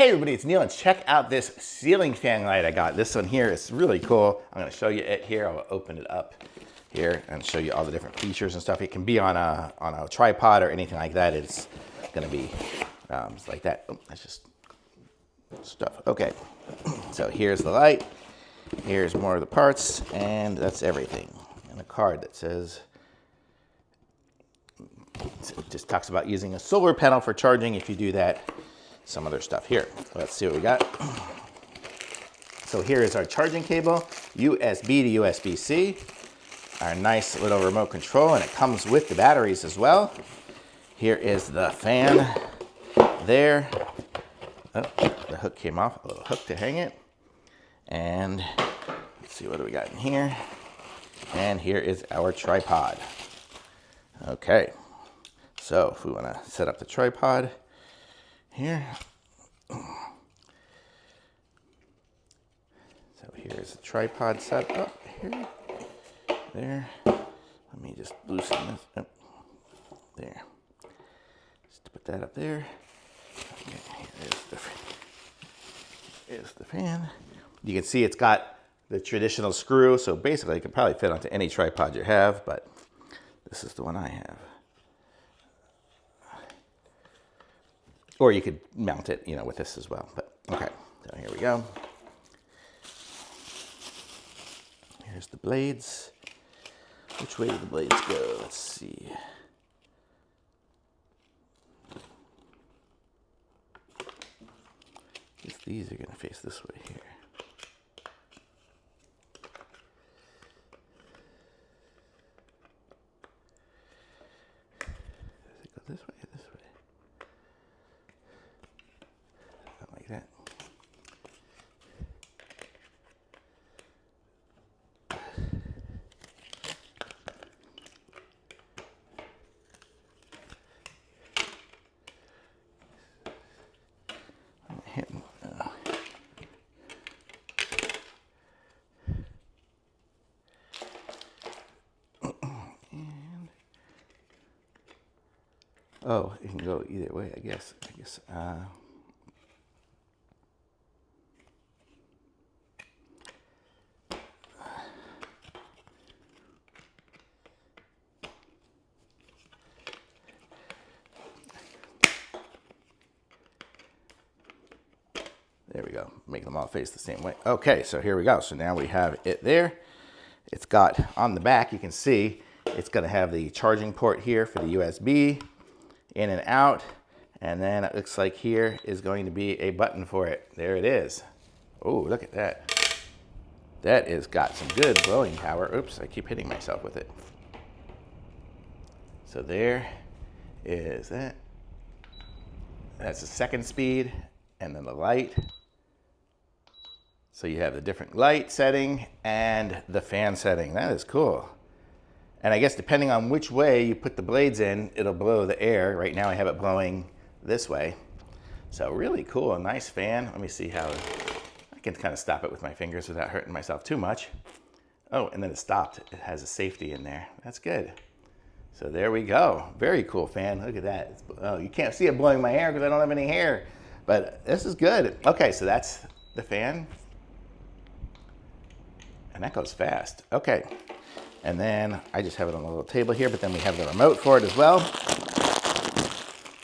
Hey everybody, it's Neil, and check out this ceiling fan light I got. This one here is really cool. I'm gonna show you it here. I'll open it up here and show you all the different features and stuff. It can be on a tripod or anything like that. It's gonna be like that. Oh, that's just stuff. Okay, so here's the light. Here's more of the parts, and that's everything. And a card that says, it just talks about using a solar panel for charging if you do that. Some other stuff here. Let's see what we got. So here is our charging cable, USB to USB-C, our nice little remote control, and it comes with the batteries as well. Here is the fan there. Oh, the hook came off, a little hook to hang it. And let's see, what do we got in here? And here is our tripod. Okay, so if we want to set up the tripod here. So here's the tripod set up here. There. Let me just loosen this up. There. Just put that up there. Okay, here's the fan. You can see it's got the traditional screw, so basically it could probably fit onto any tripod you have, but this is the one I have. Or you could mount it, you know, with this as well. But okay, so here we go. Here's the blades. Which way do the blades go? Let's see. I guess these are going to face this way here. Does it go this way or this way? Like that. I'm hitting. And oh, it can go either way, I guess. There we go, make them all face the same way. Okay, so here we go. So now we have it there. It's got, on the back, you can see, it's gonna have the charging port here for the USB, in and out, and then it looks like here is going to be a button for it. There it is. Oh, look at that. That has got some good blowing power. Oops, I keep hitting myself with it. So there is that. That's the second speed, and then the light. So you have the different light setting and the fan setting. That is cool. And I guess depending on which way you put the blades in, it'll blow the air. Right now I have it blowing this way. So really cool, a nice fan. Let me see how, I can kind of stop it with my fingers without hurting myself too much. Oh, and then it stopped. It has a safety in there. That's good. So there we go. Very cool fan. Look at that. Oh, you can't see it blowing my hair because I don't have any hair. But this is good. Okay, so that's the fan. And that goes fast. Okay. And then I just have it on a little table here, but then we have the remote for it as well.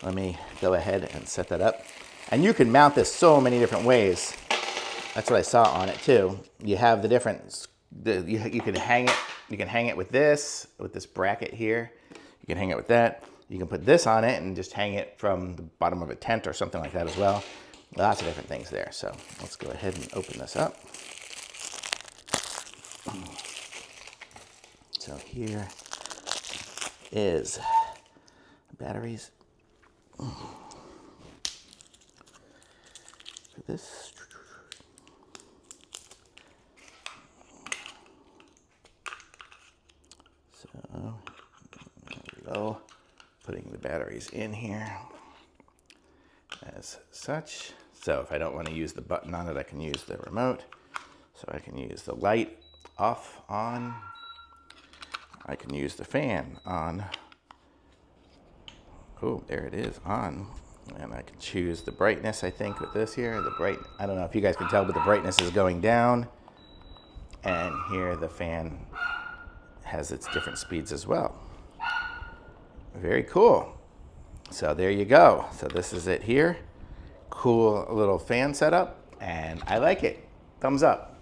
Let me go ahead and set that up. And you can mount this so many different ways. That's what I saw on it too. You have the different, you can hang it. You can hang it with this bracket here. You can hang it with that. You can put this on it and just hang it from the bottom of a tent or something like that as well. Lots of different things there. So let's go ahead and open this up. So here is the batteries for this. So there we go, putting the batteries in here as such. So if I don't want to use the button on it, I can use the remote. So I can use the light off, on. I can use the fan on. Oh, there it is, on. And I can choose the brightness, I think, with this here. I don't know if you guys can tell, but the brightness is going down. And here the fan has its different speeds as well. Very cool. So there you go. So this is it here. Cool little fan setup, and I like it. Thumbs up.